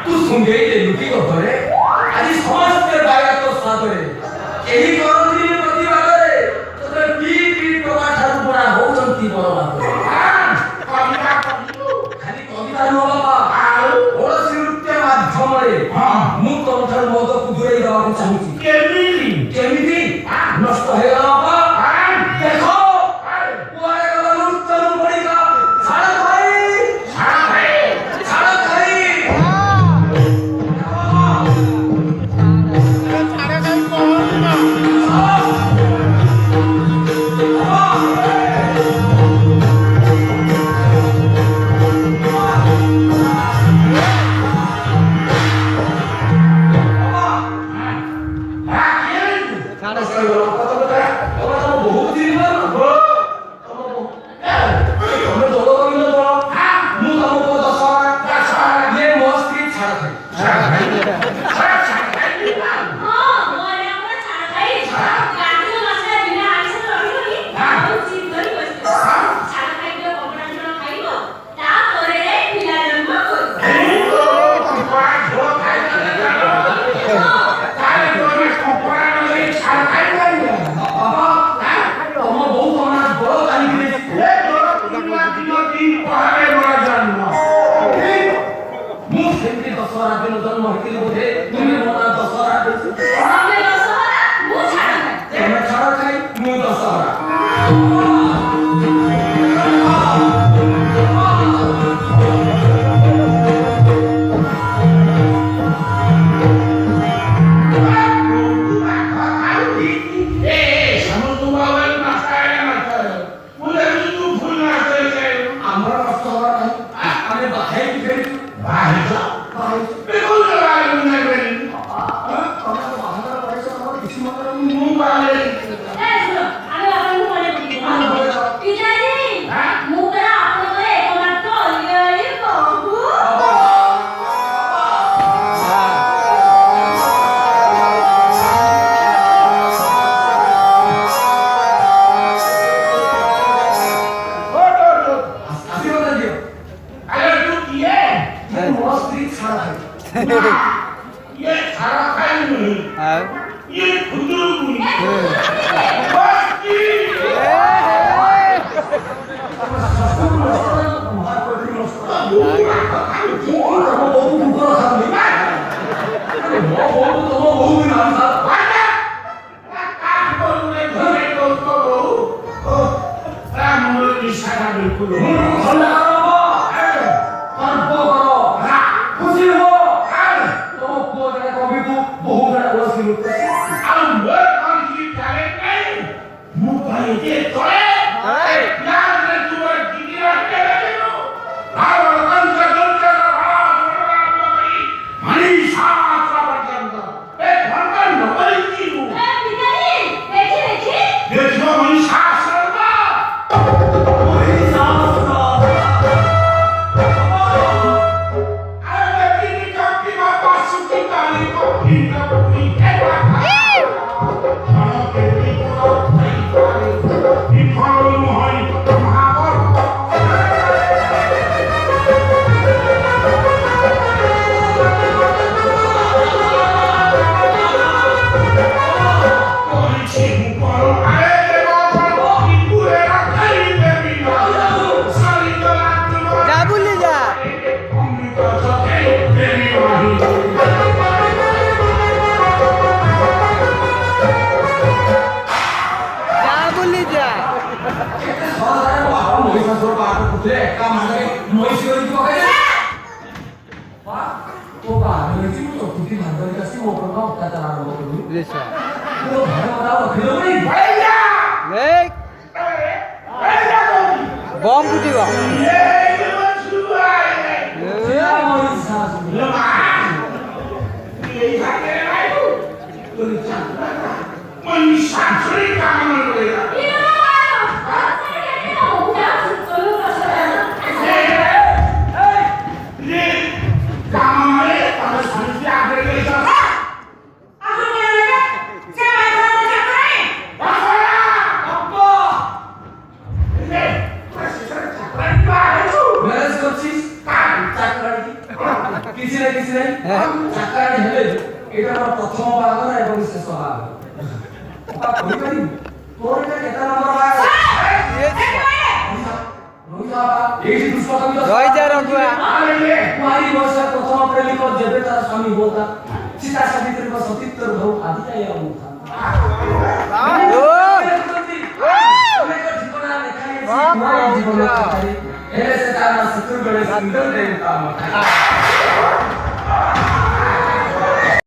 तू सुंगेई लुकी करतरे आजी समस्त बाया तो सादरे एही करंती प्रतिवादरे तोरे की टका ठारू पडा होचंती बरबाद कविता खाली कविता नो बाबा ओडसी नृत्य माध्यमरे मु तमठार मद कुदुरै दବାକୁ ଚାହୁଁଛି କେମିତି ନଷ୍ଟ ହେଇଗଲା ବାପା ଦେଖ କୁଆଡେ ଗଲା ନୃତ୍ୟ ପଡିକା ଛାଡ ये सारा खाई नहीं ये खुदरुकुनी बम फुटिबा Bye. କିଛି ନାହିଁ ଚାକାରେ ହେଲେ ଏଇଟା ମୋର ପ୍ରଥମ ବାହାଘର ଏବଂ ଶେଷ ବାହାଘର କହିପାରିବି ତୋର ଏଇଟା କେତେ ନମ୍ବର ବାହାଘର ଏଇଠି ଦୁଷ୍କର୍ମ ରହିଯା ରଘୁଆ କୁଆରୀ ବର୍ଷ ପ୍ରଥମ ପ୍ରେମିକ ଯେବେ ତାର ସ୍ୱାମୀ ହୋତା ସୀତା ସାବିତ୍ରୀଙ୍କ ସତୀତ୍ୱର ଘରୁ ଆଜି ଯାଏ ଆଉ ହେଲେ ସେ ତାର ଶତ୍ରୁ ବେଳେ ସୁନ୍ଦର ଦେବତା